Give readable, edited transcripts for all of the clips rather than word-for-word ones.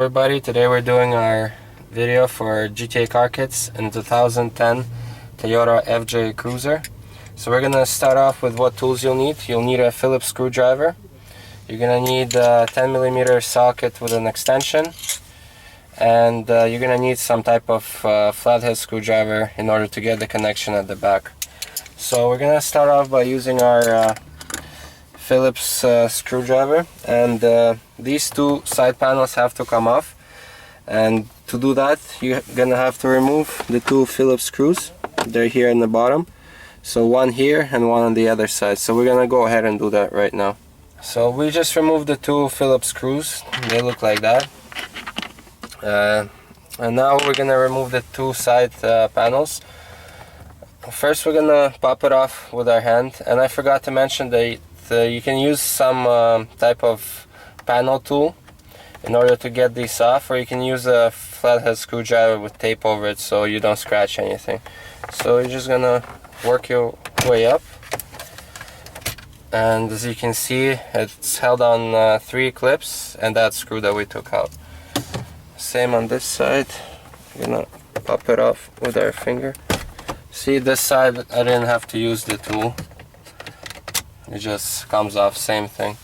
Everybody, today we're doing our video for GTA car kits in 2010 Toyota FJ Cruiser. So we're gonna start off with what tools you'll need. You'll need a Phillips screwdriver. You're gonna need a 10mm socket with an extension, and you're gonna need some type of flathead screwdriver in order to get the connection at the back. So we're gonna start off by using our Phillips screwdriver, and these two side panels have to come off, and to do that you're gonna have to remove the two Phillips screws. They're here in the bottom, so one here and one on the other side. So we're gonna go ahead and do that right now. So we just removed the two Phillips screws. They look like that, and now we're gonna remove the two side panels. First we're gonna pop it off with our hand, and I forgot to mention that you can use some type of panel tool in order to get these off, or you can use a flathead screwdriver with tape over it so you don't scratch anything. So you're just gonna work your way up, and as you can see, it's held on 3 clips and that screw that we took out. Same on this side. We're gonna pop it off with our finger. See, this side I didn't have to use the tool. It just comes off, same thing.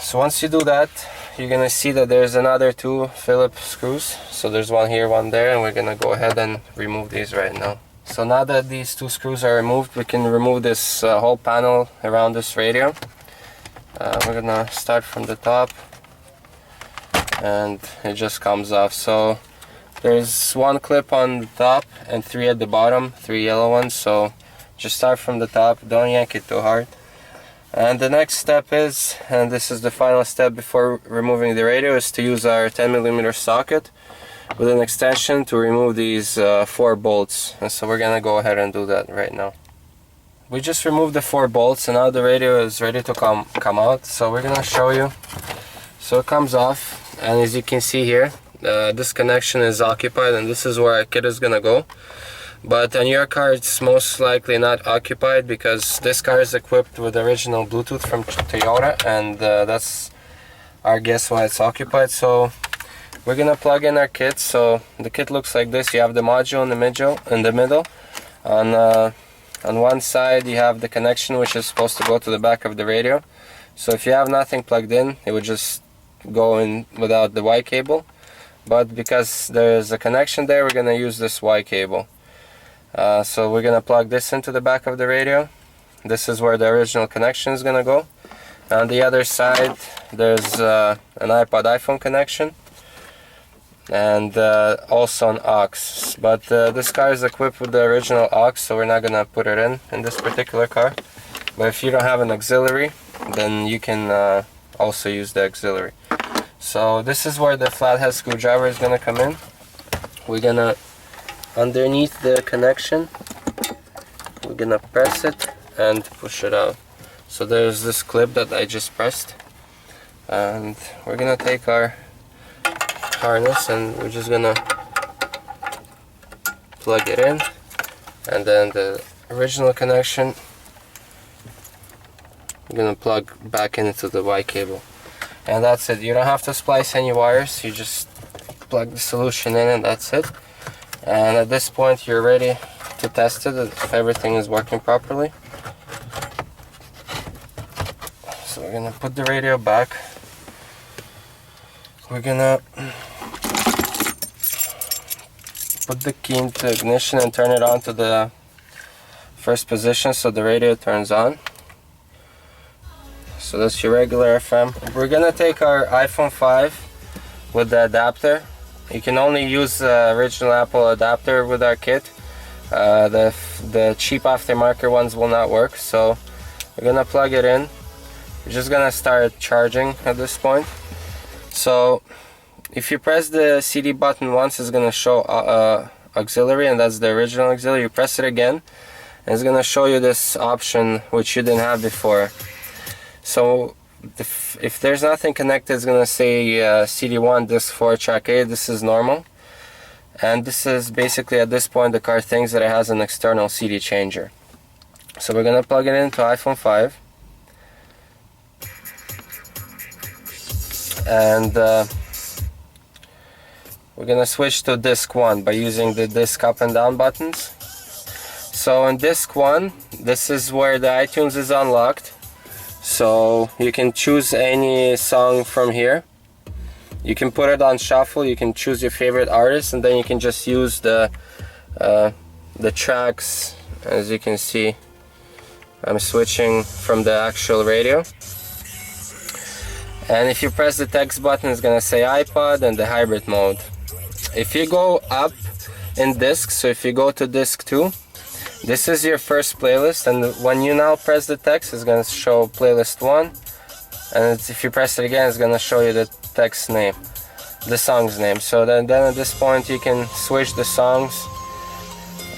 So once you do that, you're gonna see that there's another 2 Phillips screws. So there's one here, one there, and we're gonna go ahead and remove these right now. So now that these 2 screws are removed, we can remove this whole panel around this radio. We're gonna start from the top, and it just comes off. So there's 1 clip on the top and 3 at the bottom, 3 yellow ones. So just start from the top, don't yank it too hard. And the next step is, and this is the final step before removing the radio, is to use our 10mm socket with an extension to remove these 4 bolts. And so we're gonna go ahead and do that right now. We just removed the 4 bolts, and now the radio is ready to come out. So we're gonna show you. So it comes off, and as you can see here, this connection is occupied, and this is where our kit is gonna go. But on your car it's most likely not occupied, because this car is equipped with original Bluetooth from Toyota, and that's our guess why it's occupied. So we're gonna plug in our kit. So the kit looks like this. You have the module in the middle. On one side you have the connection, which is supposed to go to the back of the radio. So if you have nothing plugged in, it would just go in without the Y cable. But because there's a connection there, we're gonna use this Y cable. So we're gonna plug this into the back of the radio. This is where the original connection is gonna go. On the other side there's an iPod iPhone connection, and also an AUX. But this car is equipped with the original AUX, so we're not gonna put it in this particular car. But if you don't have an auxiliary, then you can also use the auxiliary. So this is where the flathead screwdriver is gonna come in. We're gonna, underneath the connection, we're gonna press it and push it out. So there's this clip that I just pressed, and we're gonna take our harness and we're just gonna plug it in, and then the original connection we're gonna plug back into the Y cable, and that's it. You don't have to splice any wires, you just plug the solution in and that's it. And at this point you're ready to test it if everything is working properly. So we're gonna put the radio back. We're gonna put the key into ignition and turn it on to the first position so the radio turns on. So that's your regular FM. We're gonna take our iPhone 5 with the adapter. You can only use the original Apple adapter with our kit. The cheap aftermarket ones will not work. So we're gonna plug it in. We're just gonna start charging at this point. So if you press the CD button once, it's gonna show auxiliary, and that's the original auxiliary. You press it again, and it's gonna show you this option which you didn't have before. So if there's nothing connected, it's gonna say CD1 disc 4 track A. This is normal, and this is basically, at this point, the car thinks that it has an external CD changer. So we're gonna plug it into iPhone 5. and we're gonna switch to disc 1 by using the disc up and down buttons. So in disc 1, this is where the iTunes is unlocked, so you can choose any song from here. You can put it on shuffle, you can choose your favorite artist, and then you can just use the tracks. As you can see, I'm switching from the actual radio. And if you press the text button, it's gonna say iPod and the hybrid mode. If you go up in disc, so if you go to disc 2, this is your first playlist, and when you now press the text, it's gonna show playlist 1, and if you press it again, it's gonna show you the text name, the song's name. So then at this point you can switch the songs,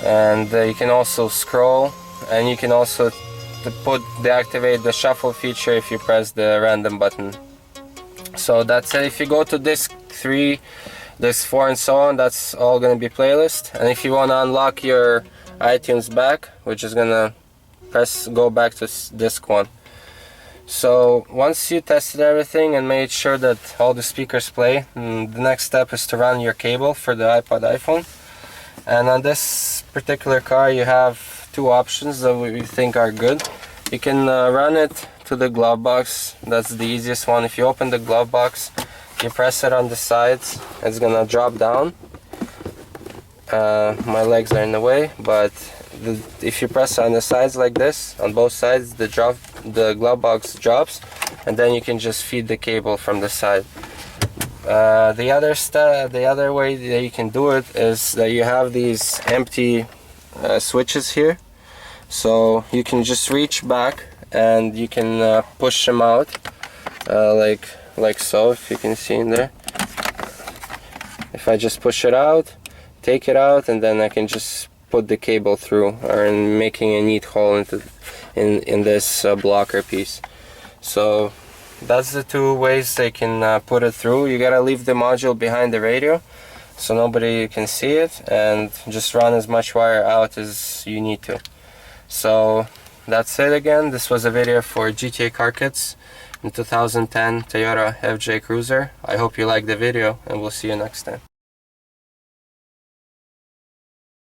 and you can also scroll, and you can also deactivate the shuffle feature if you press the random button. So that's it. If you go to disc 3, disc 4 and so on, that's all gonna be playlist. And if you want to unlock your iTunes back, we're just gonna go back to disc 1. So once you tested everything and made sure that all the speakers play, the next step is to run your cable for the iPod iPhone. And on this particular car you have two options that we think are good. You can run it to the glove box. That's the easiest one. If you open the glove box, you press it on the sides, it's gonna drop down. My legs are in the way, but if you press on the sides like this, on both sides, the glove box drops, and then you can just feed the cable from the side. The other way that you can do it is that you have these empty switches here, so you can just reach back and you can push them out like so, if you can see in there. If I just push it out, take it out, and then I can just put the cable through, or making a neat hole in this blocker piece. So that's the two ways they can put it through. You gotta leave the module behind the radio so nobody can see it, and just run as much wire out as you need to. So that's it again. This was a video for GTA Car Kits in 2010 Toyota FJ Cruiser. I hope you liked the video, and we'll see you next time.